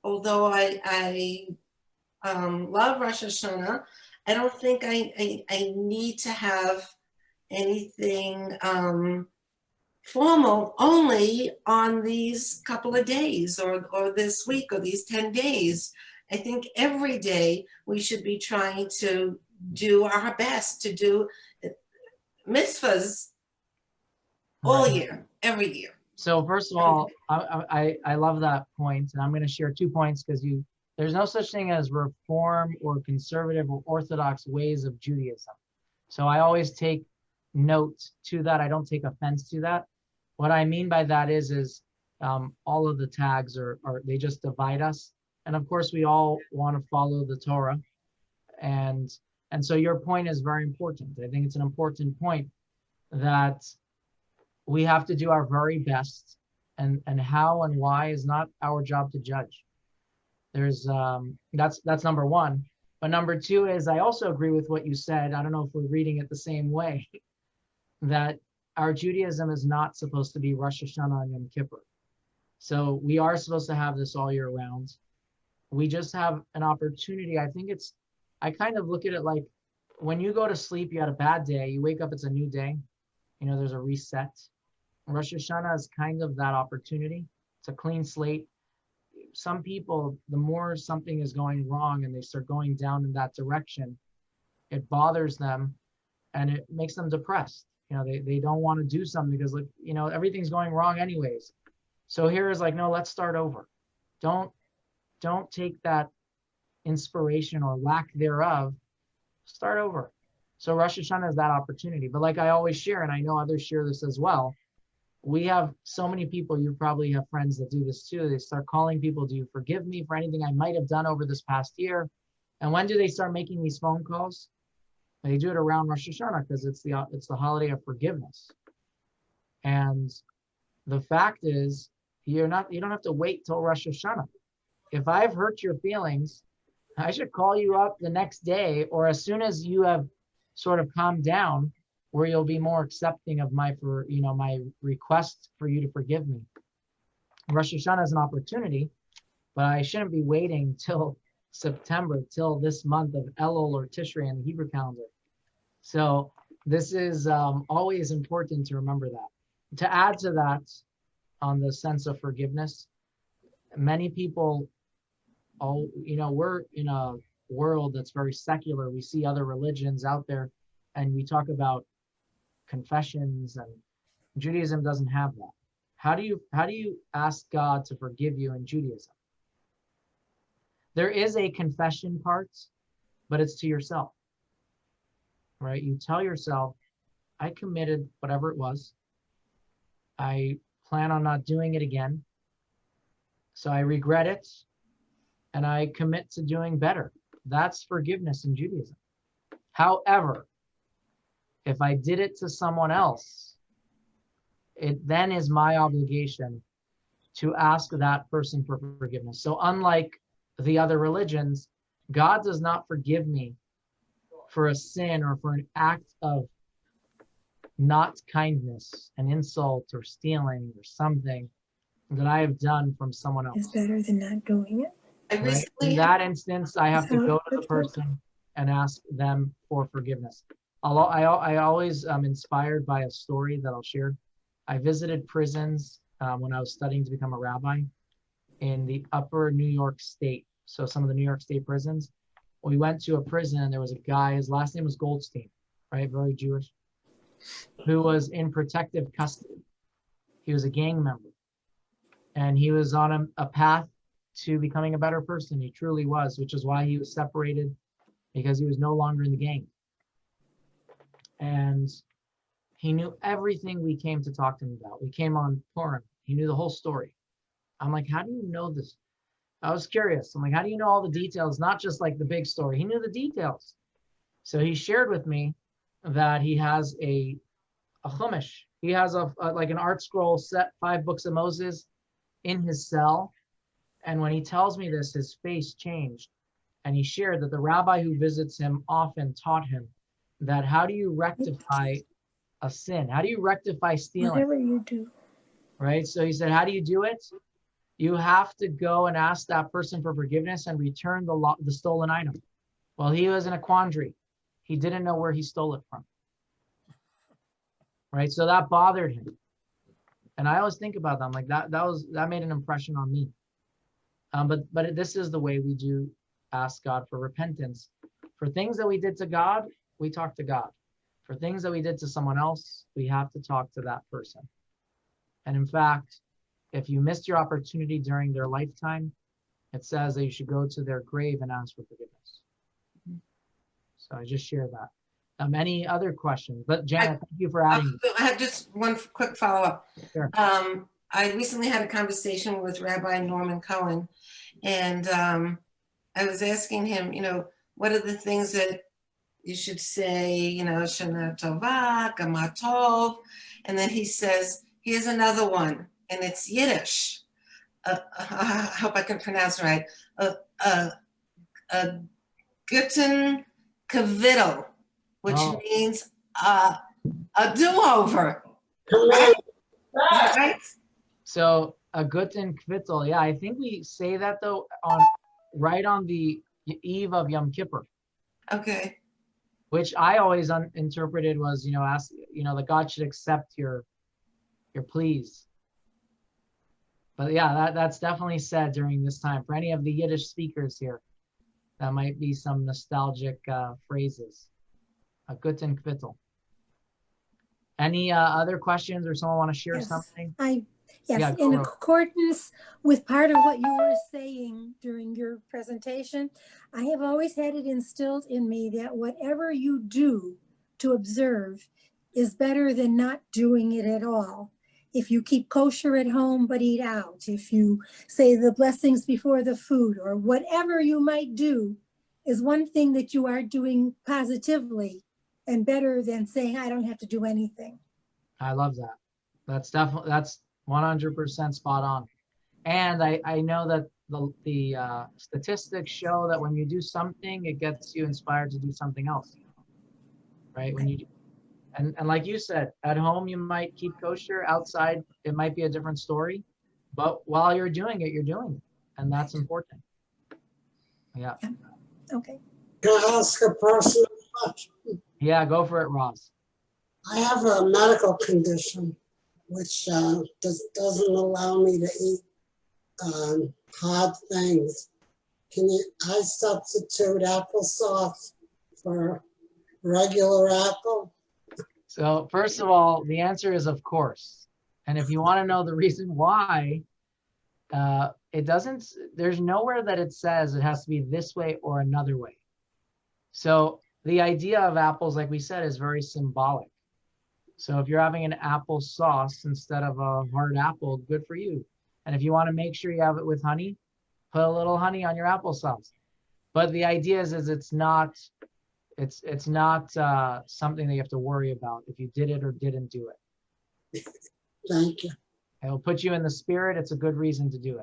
although I love Rosh Hashana, I don't think I need to have anything formal only on these couple of days or this week or these 10 days. I think every day we should be trying to do our best to do mitzvahs all year, every year. So first of all, I love that point, and I'm going to share 2 points because there's no such thing as reform or conservative or orthodox ways of Judaism. So I always take note to that. I don't take offense to that. What I mean by that is all of the tags are they just divide us. And of course, we all want to follow the Torah. And so your point is very important. I think it's an important point that we have to do our very best, and how and why is not our job to judge. There's that's number one. But number two is I also agree with what you said. I don't know if we're reading it the same way, that our Judaism is not supposed to be Rosh Hashana and Yom Kippur. So we are supposed to have this all year round. We just have an opportunity. I kind of look at it like when you go to sleep, you had a bad day, you wake up, it's a new day. There's a reset. Rosh Hashanah is kind of that opportunity. It's a clean slate. Some people, the more something is going wrong and they start going down in that direction, it bothers them and it makes them depressed. They don't want to do something because everything's going wrong anyways. So here is like, no, let's start over. Don't take that inspiration or lack thereof. Start over. So Rosh Hashanah is that opportunity. But like I always share, and I know others share this as well, we have so many people, you probably have friends that do this too. They start calling people, do you forgive me for anything I might have done over this past year? And when do they start making these phone calls? They do it around Rosh Hashanah because it's the holiday of forgiveness. And the fact is, you don't have to wait till Rosh Hashanah. If I've hurt your feelings, I should call you up the next day or as soon as you have sort of calmed down, where you'll be more accepting of my request for you to forgive me. Rosh Hashanah is an opportunity, but I shouldn't be waiting till September, till this month of Elul or Tishrei in the Hebrew calendar. So this is always important to remember that. To add to that, on the sense of forgiveness, many people, we're in a world that's very secular. We see other religions out there and we talk about confessions, and Judaism doesn't have that. How do you ask God to forgive you in Judaism? There is a confession part, but it's to yourself, right? You tell yourself, I committed whatever it was. I plan on not doing it again. So I regret it and I commit to doing better. That's forgiveness in Judaism. However, if I did it to someone else, it then is my obligation to ask that person for forgiveness. So unlike the other religions, God does not forgive me for a sin or for an act of not kindness, an insult or stealing or something that I have done from someone Is else. better than not doing it. I Right? recently In that instance, I have to That's how go to the it's supposed person and ask them for forgiveness. I always am inspired by a story that I'll share. I visited prisons when I was studying to become a rabbi in the upper New York State. So some of the New York State prisons. We went to a prison and there was a guy, his last name was Goldstein, right? Very Jewish, who was in protective custody. He was a gang member. And he was on a path to becoming a better person. He truly was, which is why he was separated, because he was no longer in the gang. And he knew everything we came to talk to him about. We came on Purim. He knew the whole story. I'm like, how do you know this? I was curious. I'm like, how do you know all the details? Not just like the big story. He knew the details. So he shared with me that he has a chumash. He has like an art scroll set, 5 books of Moses in his cell. And when he tells me this, his face changed. And he shared that the rabbi who visits him often taught him that how do you rectify a sin? How do you rectify stealing? Whatever you do. Right? So he said, how do you do it? You have to go and ask that person for forgiveness and return the stolen item. Well, he was in a quandary. He didn't know where he stole it from. Right? So that bothered him. And I always think about that. I'm like, that made an impression on me. But this is the way we do ask God for repentance. For things that we did to God, we talk to God. For things that we did to someone else, we have to talk to that person. And in fact, if you missed your opportunity during their lifetime, it says that you should go to their grave and ask for forgiveness. So I just share that. Any other questions? But Janet, thank you for adding. I have just one quick follow-up. Sure. I recently had a conversation with Rabbi Norman Cohen, and I was asking him, what are the things that you should say, Shana Tova, Gama Tov, and then he says, here's another one, and it's Yiddish. I hope I can pronounce it right. Guten Kavittel, which means a do-over. Right? Right? So a guten kvittel, yeah, I think we say that though right on the eve of Yom Kippur. Okay. Which I always interpreted was, ask, that God should accept your pleas. But yeah, that's definitely said during this time. For any of the Yiddish speakers here, that might be some nostalgic phrases. A guten kvittel. Any other questions or someone want to share something? Yes, in accordance with part of what you were saying during your presentation, I have always had it instilled in me that whatever you do to observe is better than not doing it at all. If you keep kosher at home but eat out, if you say the blessings before the food, or whatever you might do, is one thing that you are doing positively and better than saying, I don't have to do anything. I love that. That's 100% spot on. And I know that the statistics show that when you do something, it gets you inspired to do something else, right? When you and like you said, at home you might keep kosher. Outside it might be a different story, but while you're doing it, and that's important. Yeah. Okay. Can I ask a personal question? Yeah, go for it, Ross. I have a medical condition which doesn't allow me to eat hard things. I substitute applesauce for regular apple? So first of all, the answer is of course. And if you want to know the reason why, there's nowhere that it says it has to be this way or another way. So the idea of apples, like we said, is very symbolic. So if you're having an apple sauce instead of a hard apple, good for you. And if you want to make sure you have it with honey, put a little honey on your applesauce. But the idea is it's not something that you have to worry about if you did it or didn't do it. Thank you. It'll put you in the spirit. It's a good reason to do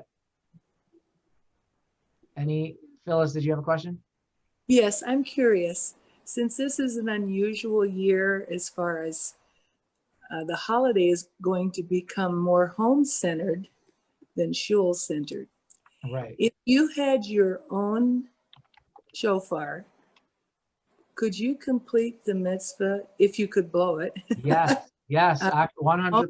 it. Phyllis, did you have a question? Yes, I'm curious. Since this is an unusual year as far as the holiday is going to become more home-centered than shul-centered. Right. If you had your own shofar, could you complete the mitzvah if you could blow it? Yes, yes, 100%.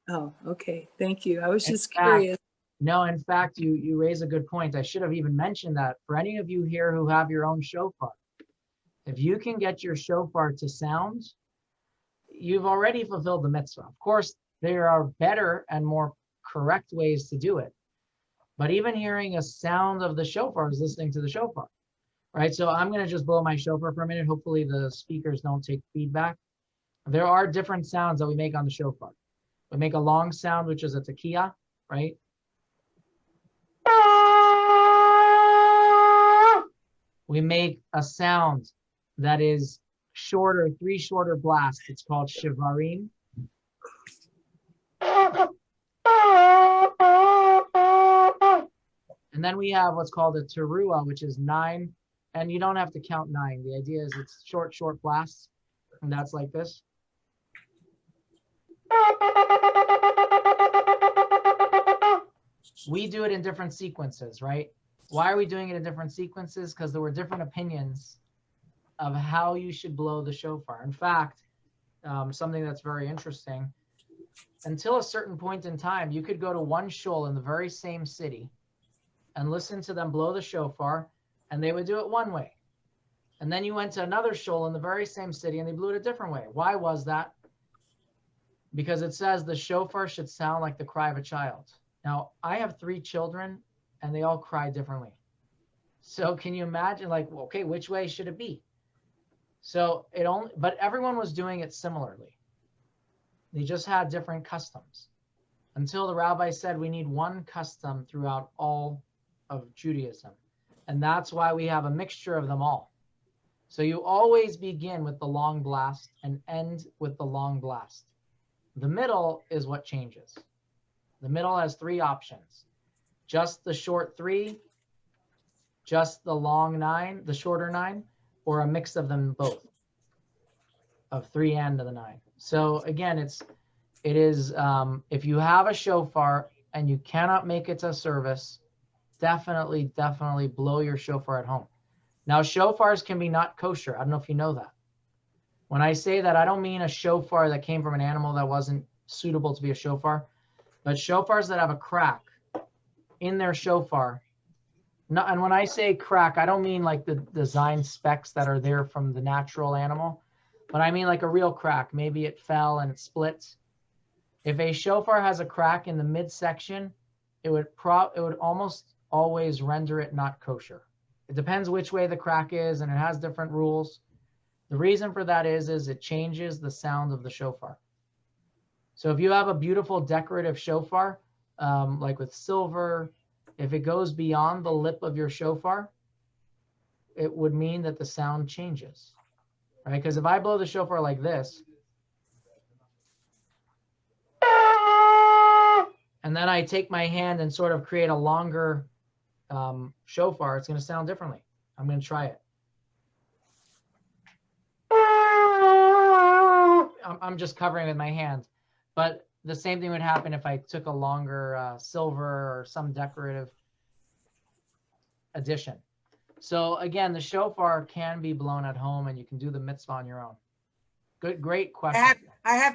Oh, okay. Thank you. I was In just fact, curious. No, in fact, you raise a good point. I should have even mentioned that for any of you here who have your own shofar, if you can get your shofar to sound, you've already fulfilled the mitzvah. Of course, there are better and more correct ways to do it. But even hearing a sound of the shofar is listening to the shofar, right? So I'm going to just blow my shofar for a minute. Hopefully the speakers don't take feedback. There are different sounds that we make on the shofar. We make a long sound, which is a tekiah, right? We make a sound that is shorter, 3 shorter blasts. It's called shivarim. And then we have what's called a teruah, which is 9. And you don't have to count 9. The idea is it's short, short blasts. And that's like this. We do it in different sequences, right? Why are we doing it in different sequences? Because there were different opinions of how you should blow the shofar. In fact, something that's very interesting, until a certain point in time, you could go to one shul in the very same city and listen to them blow the shofar, and they would do it one way. And then you went to another shul in the very same city and they blew it a different way. Why was that? Because it says the shofar should sound like the cry of a child. Now, I have 3 children and they all cry differently. So can you imagine, like, okay, which way should it be? So but everyone was doing it similarly. They just had different customs until the rabbi said we need one custom throughout all of Judaism. And that's why we have a mixture of them all. So you always begin with the long blast and end with the long blast. The middle is what changes. The middle has 3 options. Just the short 3, just the long 9, the shorter 9, or a mix of them both, of 3 and the 9. So again, it is if you have a shofar and you cannot make it to service, definitely blow your shofar at home. Now, shofars can be not kosher. I don't know if you know that. When I say that, I don't mean a shofar that came from an animal that wasn't suitable to be a shofar, but shofars that have a crack in their shofar. No, and when I say crack, I don't mean like the design specs that are there from the natural animal, but I mean like a real crack. Maybe it fell and it splits. If a shofar has a crack in the midsection, it would almost always render it not kosher. It depends which way the crack is, and it has different rules. The reason for that is it changes the sound of the shofar. So if you have a beautiful decorative shofar, like with silver, if it goes beyond the lip of your shofar, it would mean that the sound changes, right? Because if I blow the shofar like this, and then I take my hand and sort of create a longer shofar, it's going to sound differently. I'm going to try it. I'm just covering with my hand. But the same thing would happen if I took a longer silver or some decorative addition. So again, the shofar can be blown at home and you can do the mitzvah on your own. Great question. I have to